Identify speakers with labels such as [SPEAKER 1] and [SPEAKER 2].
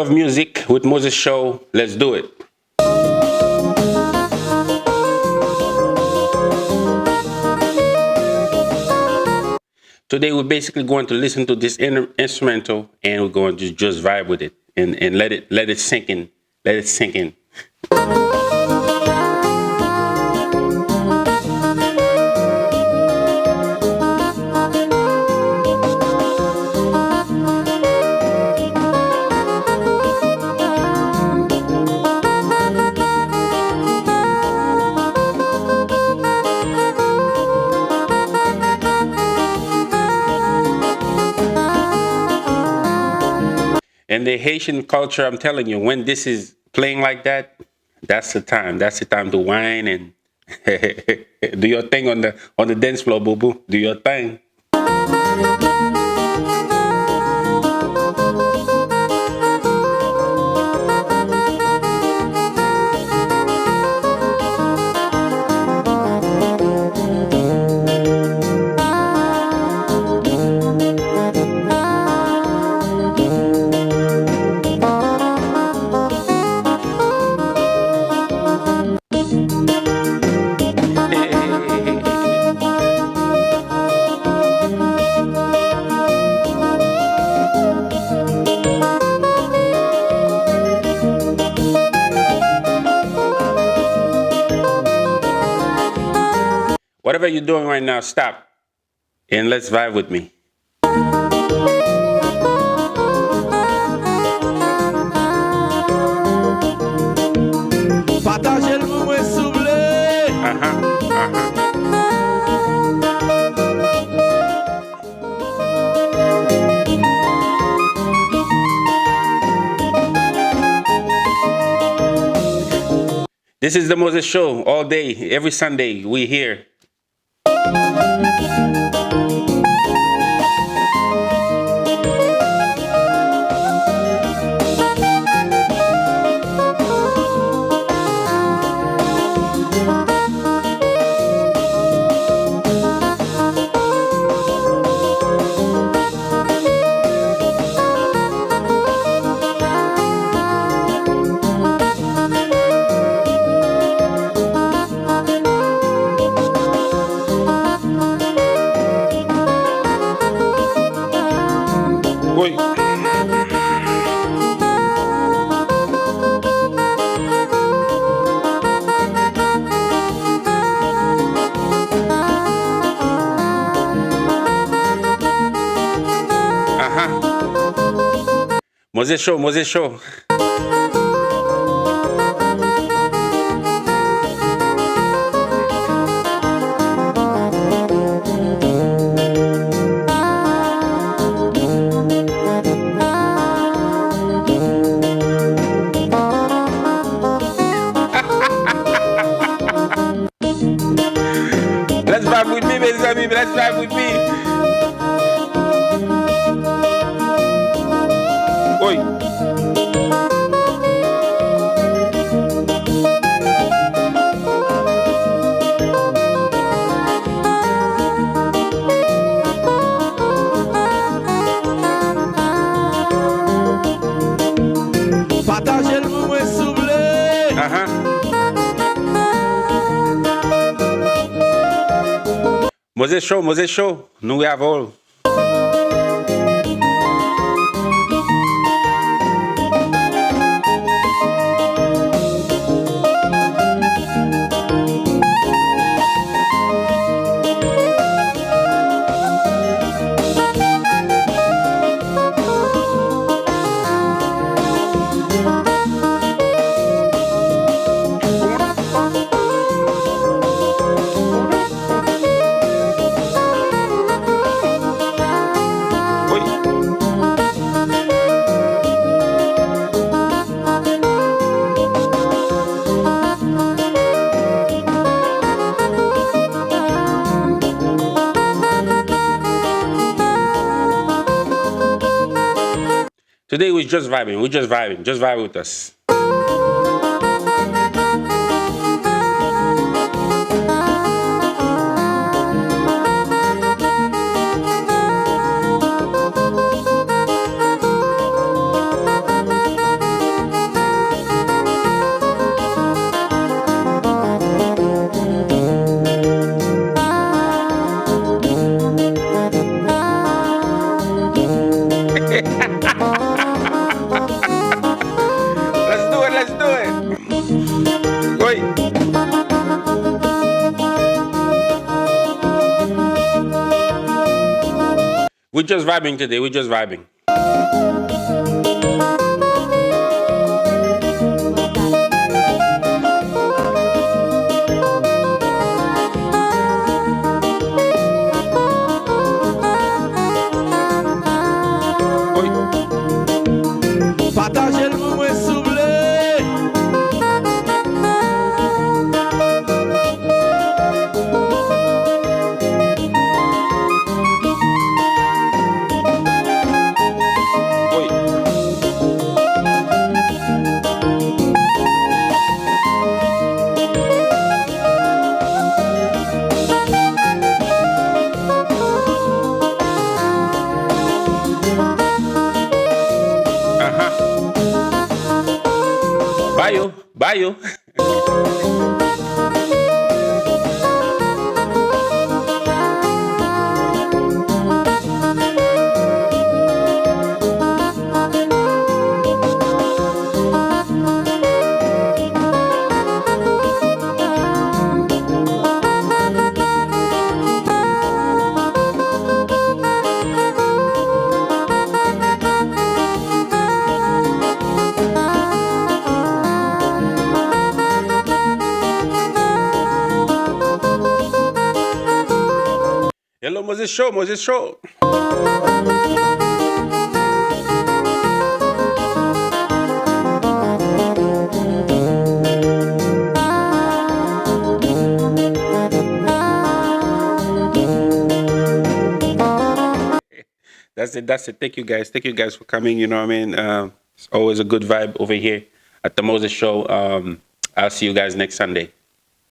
[SPEAKER 1] love music with Moses Show. Let's do it. Today we're basically going to listen to this instrumental and we're going to just vibe with it and let it sink in. Let it sink in. And the Haitian culture, I'm telling you, when this is playing like that, that's the time. That's the time to whine and do your thing on the dance floor, boo boo. Do your thing. Whatever you're doing right now, stop and let's vibe with me.
[SPEAKER 2] Partagez le moment soufflé.
[SPEAKER 1] This is the Moses Show all day, every Sunday. We here. Wait. Moses Show, Moses Show. Let's vibe with me, mes amis. Let's vibe with me. Oi.
[SPEAKER 2] Partagez le moment soufflé.
[SPEAKER 1] Moses Show, nous y avons. Today we're just vibing. We're just vibing. Just vibe with us. We're just vibing today. We're just vibing. Oi.
[SPEAKER 2] Partagez le moment soufflé.
[SPEAKER 1] Oi. Ajá. Bayo. Bayo. Hello, Moses Show. Moses Show. That's it. That's it. Thank you guys. Thank you guys for coming. You know what I mean? It's always a good vibe over here at the Moses Show. I'll see you guys next Sunday.